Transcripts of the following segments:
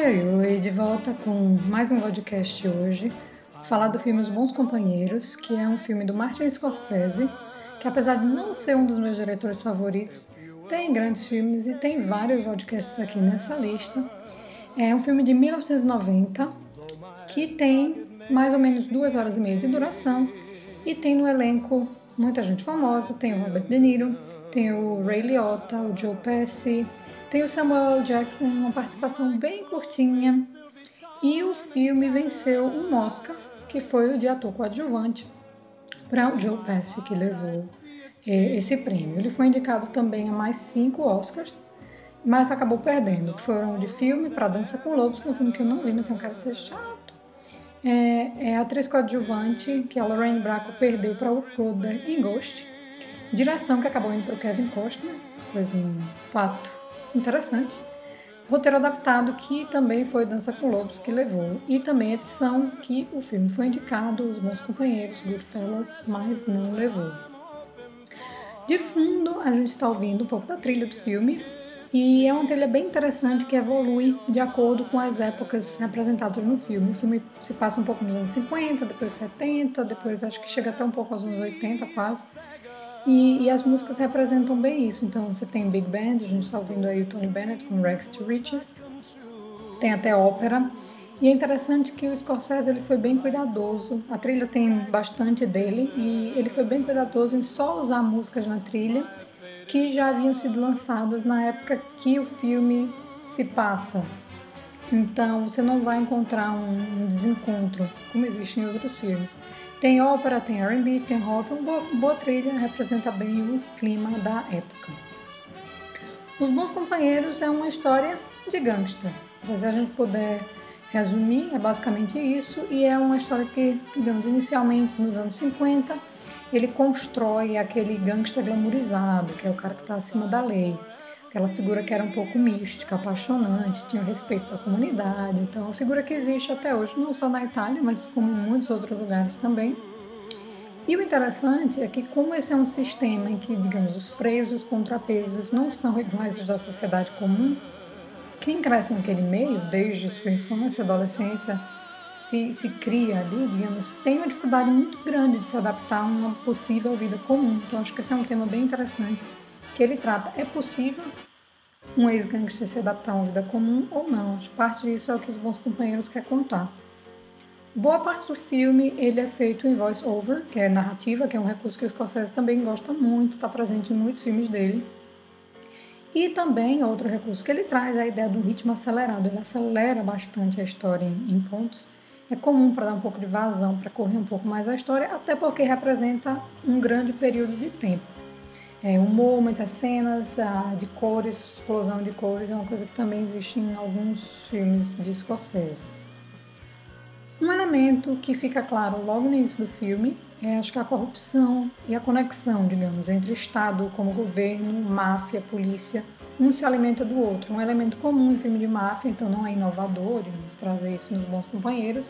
Oi, oi, de volta com mais um podcast hoje. Vou falar do filme Os Bons Companheiros, que é um filme do Martin Scorsese, que apesar de não ser um dos meus diretores favoritos, tem grandes filmes e tem vários podcasts aqui nessa lista. É um filme de 1990, que tem mais ou menos 2 horas e meia de duração e tem no elenco muita gente famosa. Tem o Robert De Niro, tem o Ray Liotta, o Joe Pesci, tem o Samuel L. Jackson, uma participação bem curtinha. E o filme venceu um Oscar, que foi o de ator coadjuvante, para o Joe Pesci, que levou esse prêmio. Ele foi indicado também a mais 5 Oscars, mas acabou perdendo. Foram de filme para Dança com Lobos, que é um filme que eu não vi, mas tem um cara de ser chato. A atriz coadjuvante, que a Lorraine Bracco perdeu para o Cronenberg em Ghost. Direção, que acabou indo para o Kevin Costner, coisa um fato interessante. Roteiro adaptado, que também foi Dança com Lobos que levou. E também edição, que o filme foi indicado, Os Bons Companheiros, Goodfellas, mas não levou. De fundo, a gente está ouvindo um pouco da trilha do filme. E é uma trilha bem interessante que evolui de acordo com as épocas representadas no filme. O filme se passa um pouco nos anos 50, depois 70, depois acho que chega até um pouco aos anos 80 quase. E as músicas representam bem isso. Então você tem Big Band, a gente está ouvindo aí o Tony Bennett com Rags to Riches. Tem até ópera. E é interessante que o Scorsese ele foi bem cuidadoso. A trilha tem bastante dele e ele foi bem cuidadoso em só usar músicas na trilha que já haviam sido lançadas na época que o filme se passa. Então você não vai encontrar um desencontro como existe em outros filmes. Tem ópera, tem R&B, tem rock, uma boa trilha, representa bem o clima da época. Os Bons Companheiros é uma história de gangster. Se a gente puder resumir, é basicamente isso, e é uma história que, digamos, inicialmente nos anos 50, ele constrói aquele gangster glamourizado, que é o cara que está acima da lei. Aquela figura que era um pouco mística, apaixonante, tinha respeito da comunidade. Então, é uma figura que existe até hoje, não só na Itália, mas como em muitos outros lugares também. E o interessante é que, como esse é um sistema em que, digamos, os freios e os contrapesos não são iguais aos da sociedade comum, quem cresce naquele meio, desde sua infância, adolescência, se cria ali, digamos, tem uma dificuldade muito grande de se adaptar a uma possível vida comum. Então, acho que esse é um tema bem interessante que ele trata. É possível um ex-gangster se adaptar a uma vida comum ou não? Parte disso é o que Os Bons Companheiros quer contar. Boa parte do filme ele é feito em voice-over, que é narrativa, que é um recurso que o Scorsese também gosta muito, está presente em muitos filmes dele. E também outro recurso que ele traz é a ideia do ritmo acelerado. Ele acelera bastante a história em pontos. É comum para dar um pouco de vazão, para correr um pouco mais a história, até porque representa um grande período de tempo. Humor, muitas cenas de cores, explosão de cores, é uma coisa que também existe em alguns filmes de Scorsese. Um elemento que fica claro logo no início do filme é, acho que a corrupção e a conexão, digamos, entre Estado como governo, máfia, polícia, um se alimenta do outro. Um elemento comum em filme de máfia, então não é inovador, digamos, trazer isso nos Bons Companheiros,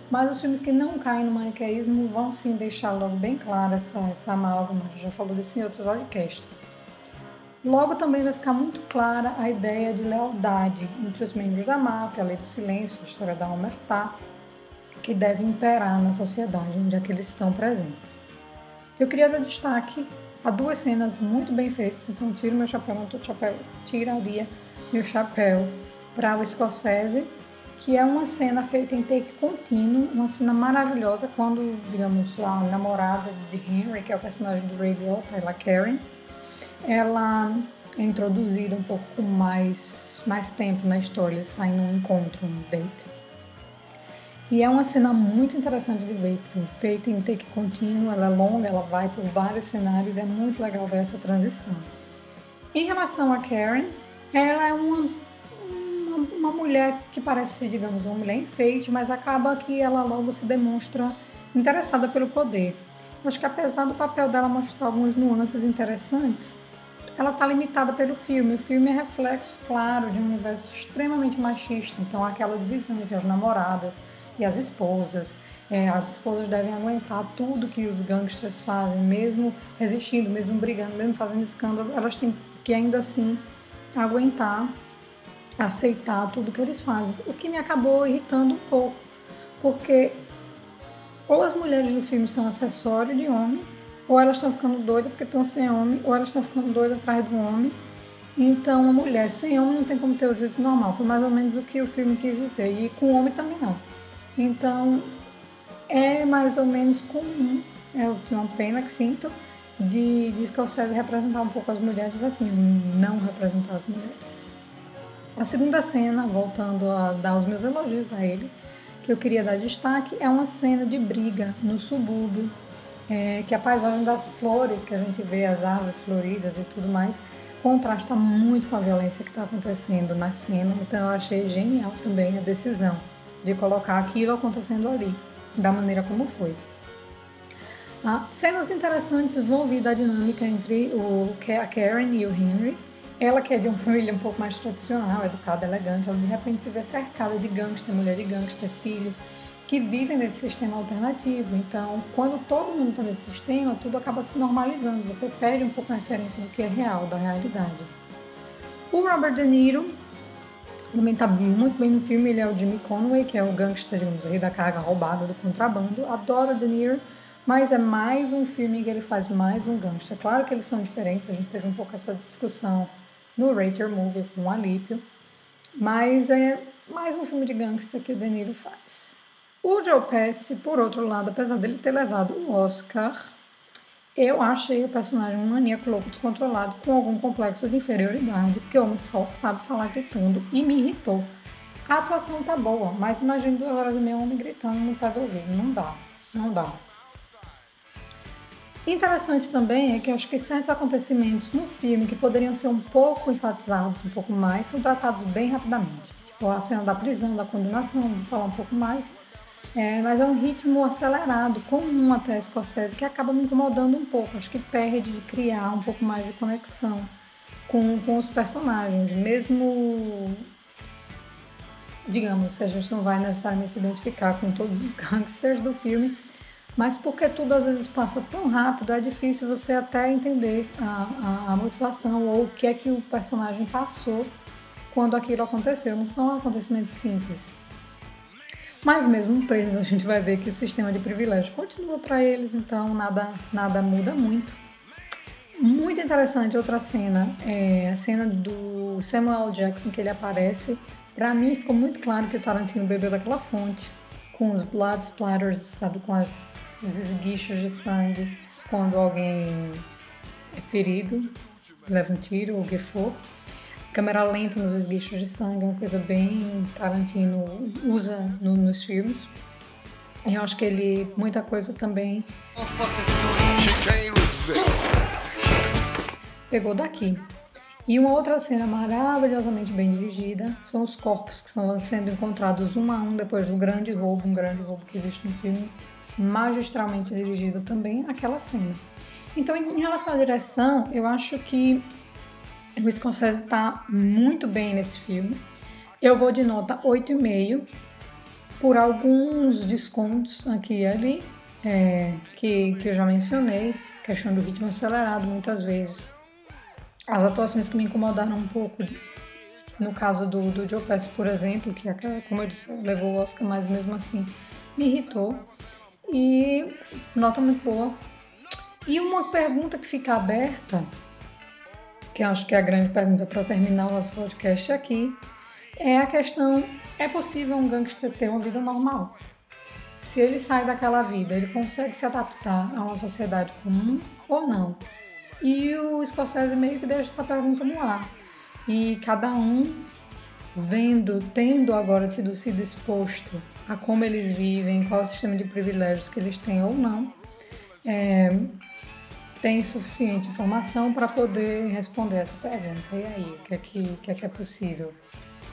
mas os filmes que não caem no maniqueísmo vão sim deixar logo bem clara essa amálgama, a gente já falou disso em outros podcasts. Logo também vai ficar muito clara a ideia de lealdade entre os membros da máfia, a lei do silêncio, a história da Omertá, que deve imperar na sociedade onde é que eles estão presentes. Eu queria dar destaque a 2 cenas muito bem feitas, então tiro meu chapéu, tiraria meu chapéu para o Scorsese, que é uma cena feita em take contínuo, uma cena maravilhosa quando, digamos, a namorada de Henry, que é o personagem do Ray Liotta, ela Karen, ela é introduzida um pouco com mais tempo na história, eles saem num encontro, num date. E é uma cena muito interessante de ver, feita em take contínuo, ela é longa, ela vai por vários cenários, é muito legal ver essa transição. Em relação a Karen, ela é uma mulher que parece ser, digamos, uma mulher enfeite, mas acaba que ela logo se demonstra interessada pelo poder. Eu acho que apesar do papel dela mostrar algumas nuances interessantes, ela está limitada pelo filme. O filme é reflexo, claro, de um universo extremamente machista, então aquela divisão entre as namoradas e as esposas. As esposas devem aguentar tudo que os gangsters fazem, mesmo resistindo, mesmo brigando, mesmo fazendo escândalo, elas têm que ainda assim aguentar aceitar tudo que eles fazem, o que me acabou irritando um pouco, porque ou as mulheres do filme são acessório de homem, ou elas estão ficando doidas porque estão sem homem, ou elas estão ficando doidas atrás do homem. Então, uma mulher sem homem não tem como ter o juízo normal. Foi mais ou menos o que o filme quis dizer. E com homem também não. Então, é mais ou menos comum, é uma pena que sinto, de Scorsese representar um pouco as mulheres assim, não representar as mulheres. A segunda cena, voltando a dar os meus elogios a ele, que eu queria dar destaque, é uma cena de briga no subúrbio, que a paisagem das flores que a gente vê, as árvores floridas e tudo mais, contrasta muito com a violência que está acontecendo na cena, então eu achei genial também a decisão de colocar aquilo acontecendo ali, da maneira como foi. Cenas interessantes vão vir da dinâmica entre a Karen e o Henry. Ela, que é de uma família um pouco mais tradicional, educada, elegante, ela de repente se vê cercada de gangster, mulher de gangster, filho, que vivem nesse sistema alternativo. Então, quando todo mundo está nesse sistema, tudo acaba se normalizando. Você perde um pouco a referência do que é real, da realidade. O Robert De Niro também está muito bem no filme. Ele é o Jimmy Conway, que é o gangster, digamos, rei da carga roubada, do contrabando. Adoro o De Niro, mas é mais um filme que ele faz mais um gangster. Claro que eles são diferentes, a gente teve um pouco essa discussão no Rater Movie com o Alípio, mas é mais um filme de gangster que o De Niro faz. O Joe Pesci, por outro lado, apesar dele ter levado o Oscar, eu achei o personagem um maníaco louco descontrolado com algum complexo de inferioridade, porque o homem só sabe falar gritando e me irritou. A atuação tá boa, mas imagine 2 horas e meia um homem gritando no pé do ouvido. Não dá, não dá. Interessante também é que eu acho que certos acontecimentos no filme que poderiam ser um pouco enfatizados, um pouco mais, são tratados bem rapidamente. Tipo a cena da prisão, da condenação, vou falar um pouco mais. Mas é um ritmo acelerado, comum até a Scorsese, que acaba me incomodando um pouco. Acho que perde de criar um pouco mais de conexão com os personagens. Mesmo, digamos, se a gente não vai necessariamente se identificar com todos os gangsters do filme, mas porque tudo às vezes passa tão rápido, é difícil você até entender a motivação ou o que é que o personagem passou quando aquilo aconteceu. Não são acontecimentos simples. Mas mesmo presos, a gente vai ver que o sistema de privilégio continua para eles, então nada muda muito. Muito interessante outra cena, é a cena do Samuel Jackson, que ele aparece. Para mim ficou muito claro que o Tarantino bebeu daquela fonte, com os blood splatters, sabe, com os esguichos de sangue, quando alguém é ferido, leva um tiro ou o que for. Câmera lenta nos esguichos de sangue, é uma coisa bem Tarantino usa nos filmes. E eu acho que ele, muita coisa também pegou daqui. E uma outra cena maravilhosamente bem dirigida são os corpos que estão sendo encontrados um a um depois do grande roubo, um grande roubo que existe no filme, magistralmente dirigido também aquela cena. Então, em relação à direção, eu acho que o Scorsese está muito bem nesse filme. Eu vou de nota 8,5 por alguns descontos aqui e ali, que eu já mencionei, questão do ritmo acelerado muitas vezes. As atuações que me incomodaram um pouco, no caso do Joe Pesci, por exemplo, que, como eu disse, levou o Oscar, mas mesmo assim me irritou. E nota muito boa. E uma pergunta que fica aberta, que eu acho que é a grande pergunta para terminar o nosso podcast aqui, é a questão: é possível um gangster ter uma vida normal? Se ele sai daquela vida, ele consegue se adaptar a uma sociedade comum ou não? E o Scorsese meio que deixa essa pergunta no ar. E cada um tendo agora sido exposto a como eles vivem, qual é o sistema de privilégios que eles têm ou não, tem suficiente informação para poder responder essa pergunta. E aí, o que é possível?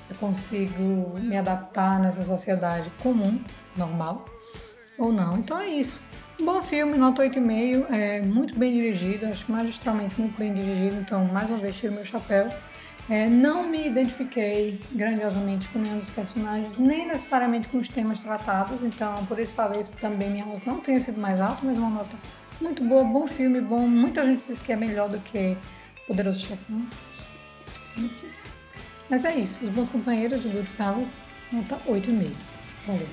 Eu consigo me adaptar nessa sociedade comum, normal, ou não? Então é isso. Um bom filme, nota 8,5, muito bem dirigido, acho que magistralmente muito bem dirigido, então mais uma vez tiro meu chapéu. Não me identifiquei grandiosamente com nenhum dos personagens, nem necessariamente com os temas tratados, então por isso talvez também minha nota não tenha sido mais alta, mas uma nota muito boa, bom filme, bom. Muita gente diz que é melhor do que Poderoso Chefão. Mentira. Mas é isso, Os Bons Companheiros, do Goodfellas, nota 8,5. Valeu.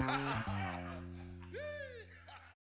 Yeah.